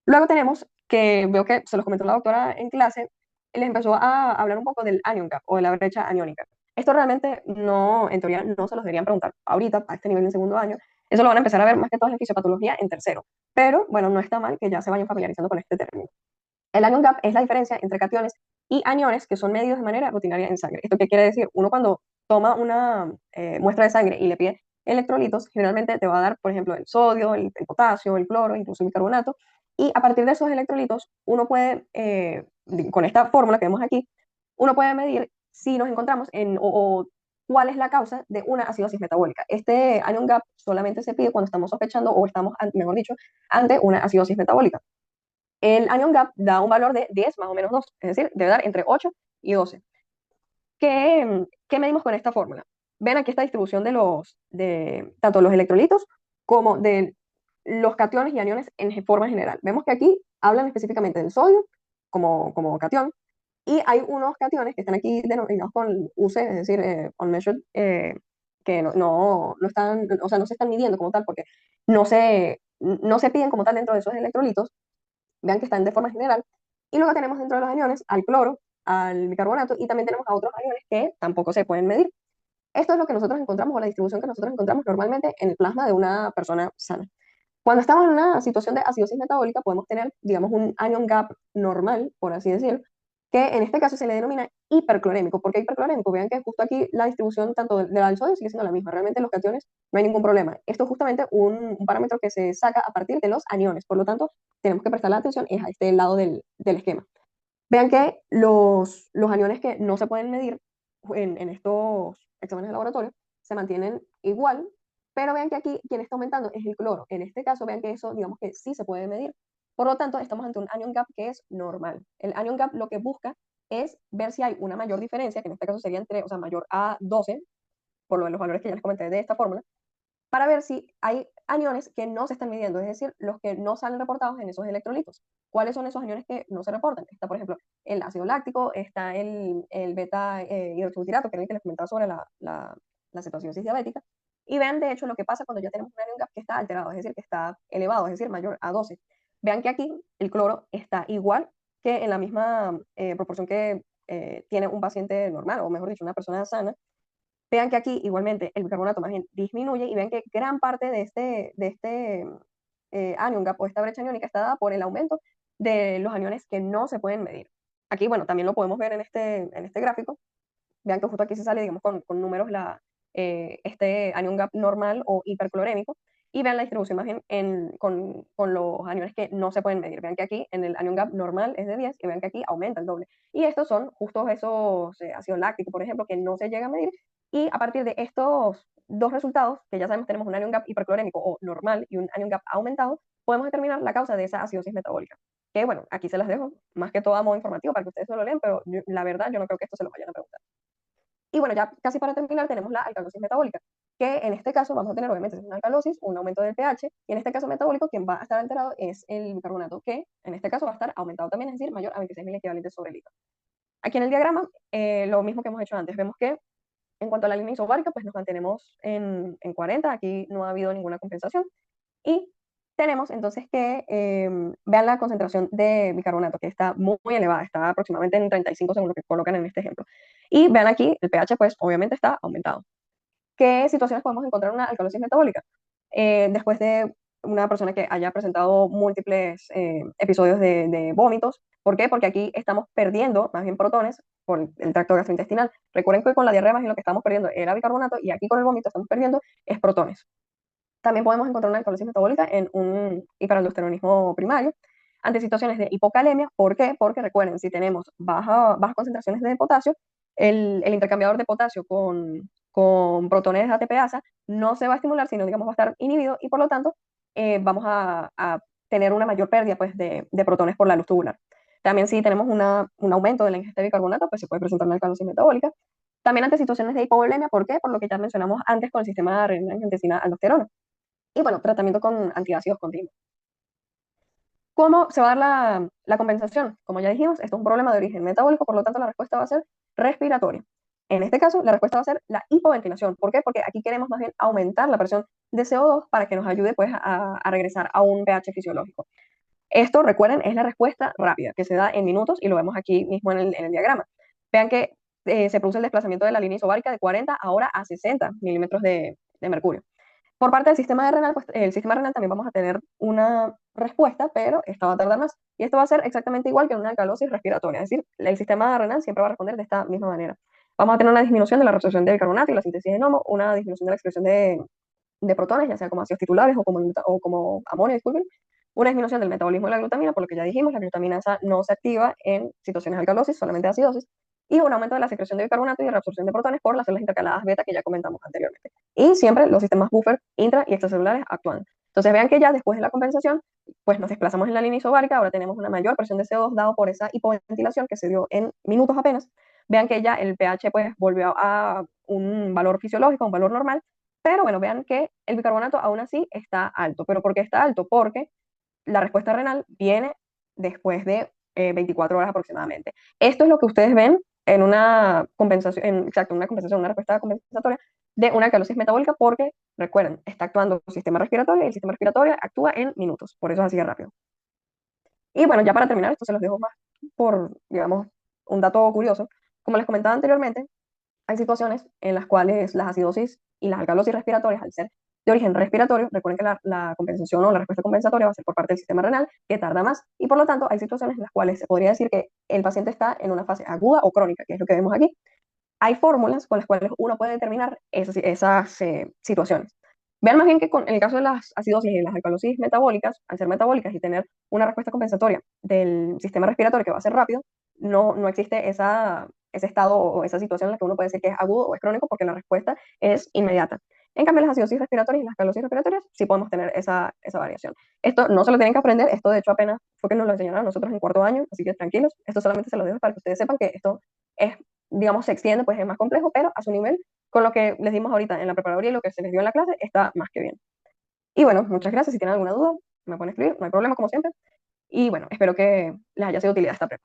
Luego tenemos que veo que se los comentó la doctora en clase, les empezó a hablar un poco del anion gap o de la brecha aniónica. Esto realmente no, en teoría, no se los deberían preguntar ahorita, a este nivel de segundo año. Eso lo van a empezar a ver más que todo en fisiopatología en tercero. Pero bueno, no está mal que ya se vayan familiarizando con este término. El anion gap es la diferencia entre cationes y aniones que son medidos de manera rutinaria en sangre. ¿Esto qué quiere decir? Uno cuando toma una muestra de sangre y le pide electrolitos, generalmente te va a dar, por ejemplo, el sodio, el potasio, el cloro, incluso el bicarbonato. Y a partir de esos electrolitos, uno puede, con esta fórmula que vemos aquí, uno puede medir si nos encontramos o cuál es la causa de una acidosis metabólica. Este anion gap solamente se pide cuando estamos sospechando o estamos, mejor dicho, ante una acidosis metabólica. El anion gap da un valor de 10 más o menos 2, es decir, debe dar entre 8 y 12. ¿Qué medimos con esta fórmula? Ven aquí esta distribución de tanto los electrolitos como de los cationes y aniones en forma general. Vemos que aquí hablan específicamente del sodio como catión, y hay unos cationes que están aquí denominados con UC, es decir, unmeasured, que no están, o sea, no se están midiendo como tal porque no se piden como tal dentro de esos electrolitos. Vean que están de forma general. Y luego tenemos dentro de los aniones al cloro, al bicarbonato, y también tenemos a otros aniones que tampoco se pueden medir. Esto es lo que nosotros encontramos, o la distribución que nosotros encontramos normalmente en el plasma de una persona sana. Cuando estamos en una situación de acidosis metabólica, podemos tener, digamos, un anion gap normal, por así decirlo, que en este caso se le denomina hiperclorémico. ¿Por qué hiperclorémico? Vean que justo aquí la distribución tanto del sodio sigue siendo la misma. Realmente los cationes no hay ningún problema. Esto es justamente un parámetro que se saca a partir de los aniones. Por lo tanto, tenemos que prestar la atención es a este lado del esquema. Vean que los aniones que no se pueden medir en estos exámenes de laboratorio se mantienen igual, pero vean que aquí quien está aumentando es el cloro. En este caso, vean que eso, digamos que sí se puede medir. Por lo tanto, estamos ante un anion gap que es normal. El anion gap lo que busca es ver si hay una mayor diferencia, que en este caso sería entre, o sea, mayor a 12, por lo de los valores que ya les comenté de esta fórmula, para ver si hay aniones que no se están midiendo, es decir, los que no salen reportados en esos electrolitos. ¿Cuáles son esos aniones que no se reportan? Está, por ejemplo, el ácido láctico, está el beta hidroxibutirato, que era el que les comentaba sobre la cetoacidosis diabética. Y vean, de hecho, lo que pasa cuando ya tenemos un anion gap que está alterado, es decir, que está elevado, es decir, mayor a 12. Vean que aquí el cloro está igual que en la misma proporción que tiene un paciente normal, o mejor dicho, una persona sana. Vean que aquí igualmente el bicarbonato más bien disminuye y vean que gran parte de este anion gap o esta brecha aniónica está dada por el aumento de los aniones que no se pueden medir. Aquí, bueno, también lo podemos ver en este gráfico. Vean que justo aquí se sale, digamos, con números este anion gap normal o hiperclorémico. Y vean la distribución más bien con los aniones que no se pueden medir. Vean que aquí en el anion gap normal es de 10 y vean que aquí aumenta el doble. Y estos son justo esos ácidos lácticos, por ejemplo, que no se llega a medir. Y a partir de estos dos resultados, que ya sabemos tenemos un anion gap hiperclorémico o normal y un anion gap aumentado, podemos determinar la causa de esa acidosis metabólica. Que bueno, aquí se las dejo, más que todo a modo informativo para que ustedes no lo lean, pero la verdad yo no creo que esto se los vayan a preguntar. Y bueno, ya casi para terminar tenemos la alcalosis metabólica, que en este caso vamos a tener obviamente una alcalosis, un aumento del pH, y en este caso metabólico quien va a estar alterado es el bicarbonato, que en este caso va a estar aumentado también, es decir, mayor a 26.000 equivalentes sobre litro. Aquí en el diagrama, lo mismo que hemos hecho antes, vemos que en cuanto a la línea isobárica, pues nos mantenemos en 40, aquí no ha habido ninguna compensación, y tenemos entonces que vean la concentración de bicarbonato, que está muy elevada, está aproximadamente en 35 según lo que colocan en este ejemplo. Y vean aquí, el pH pues obviamente está aumentado. ¿Qué situaciones podemos encontrar en una alcalosis metabólica? Después de una persona que haya presentado múltiples episodios de vómitos. ¿Por qué? Porque aquí estamos perdiendo más bien protones por el tracto gastrointestinal. Recuerden que con la diarrea más bien lo que estamos perdiendo era bicarbonato y aquí con el vómito estamos perdiendo es protones. También podemos encontrar una alcalosis metabólica en un hiperaldosteronismo primario ante situaciones de hipocalemia. ¿Por qué? Porque recuerden, si tenemos bajas concentraciones de potasio, el intercambiador de potasio con protones de ATPasa no se va a estimular, sino digamos va a estar inhibido y por lo tanto vamos a tener una mayor pérdida pues, de protones por la luz tubular. También si tenemos un aumento de la ingesta de bicarbonato, pues se puede presentar una alcalosis metabólica. También ante situaciones de hipovolemia, ¿por qué? Por lo que ya mencionamos antes con el sistema renina-angiotensina-aldosterona. Y bueno, tratamiento con antiácidos continuos. ¿Cómo se va a dar la compensación? Como ya dijimos, esto es un problema de origen metabólico, por lo tanto la respuesta va a ser respiratoria. En este caso, la respuesta va a ser la hipoventilación. ¿Por qué? Porque aquí queremos más bien aumentar la presión de CO2 para que nos ayude pues, a regresar a un pH fisiológico. Esto, recuerden, es la respuesta rápida, que se da en minutos y lo vemos aquí mismo en el diagrama. Vean que se produce el desplazamiento de la línea isobárica de 40 ahora a 60 milímetros de mercurio. Por parte del sistema renal, pues el sistema renal también vamos a tener una respuesta, pero esta va a tardar más. Y esto va a ser exactamente igual que en una alcalosis respiratoria, es decir, el sistema renal siempre va a responder de esta misma manera. Vamos a tener una disminución de la reabsorción de bicarbonato y la síntesis de NOMO, una disminución de la excreción de protones, ya sea como ácidos titulares o como amonio, disculpen, una disminución del metabolismo de la glutamina, por lo que ya dijimos, la glutaminasa no se activa en situaciones de alcalosis, solamente acidosis, y un aumento de la secreción de bicarbonato y de reabsorción de protones por las células intercaladas beta que ya comentamos anteriormente. Y siempre los sistemas buffer intra y extracelulares actúan. Entonces vean que ya después de la compensación, pues nos desplazamos en la línea isobárica, ahora tenemos una mayor presión de CO2 dado por esa hipoventilación que se dio en minutos apenas. Vean que ya el pH pues volvió a un valor fisiológico, un valor normal, pero bueno, vean que el bicarbonato aún así está alto. ¿Pero por qué está alto? Porque la respuesta renal viene después de 24 horas aproximadamente. Esto es lo que ustedes ven en una compensación, exacto, una compensación, una respuesta compensatoria de una alcalosis metabólica porque, recuerden, está actuando el sistema respiratorio y el sistema respiratorio actúa en minutos, por eso es así de rápido. Y bueno, ya para terminar, esto se los dejo más por, digamos, un dato curioso. Como les comentaba anteriormente, hay situaciones en las cuales las acidosis y las alcalosis respiratorias, al ser de origen respiratorio, recuerden que la compensación o la respuesta compensatoria va a ser por parte del sistema renal, que tarda más, y por lo tanto hay situaciones en las cuales se podría decir que el paciente está en una fase aguda o crónica, que es lo que vemos aquí. Hay fórmulas con las cuales uno puede determinar esas situaciones. Vean más bien que en el caso de las acidosis y las alcalosis metabólicas, al ser metabólicas y tener una respuesta compensatoria del sistema respiratorio que va a ser rápido, no existe ese estado o esa situación en la que uno puede decir que es agudo o es crónico porque la respuesta es inmediata. En cambio, las acidosis respiratorias y las alcalosis respiratorias sí podemos tener esa variación. Esto no se lo tienen que aprender, esto de hecho apenas fue que nos lo enseñaron a nosotros en cuarto año, así que tranquilos, esto solamente se lo dejo para que ustedes sepan que esto es, digamos, se extiende, pues es más complejo, pero a su nivel, con lo que les dimos ahorita en la preparatoria y lo que se les dio en la clase, está más que bien. Y bueno, muchas gracias. Si tienen alguna duda, me pueden escribir, no hay problema, como siempre. Y bueno, espero que les haya sido de utilidad esta prepa.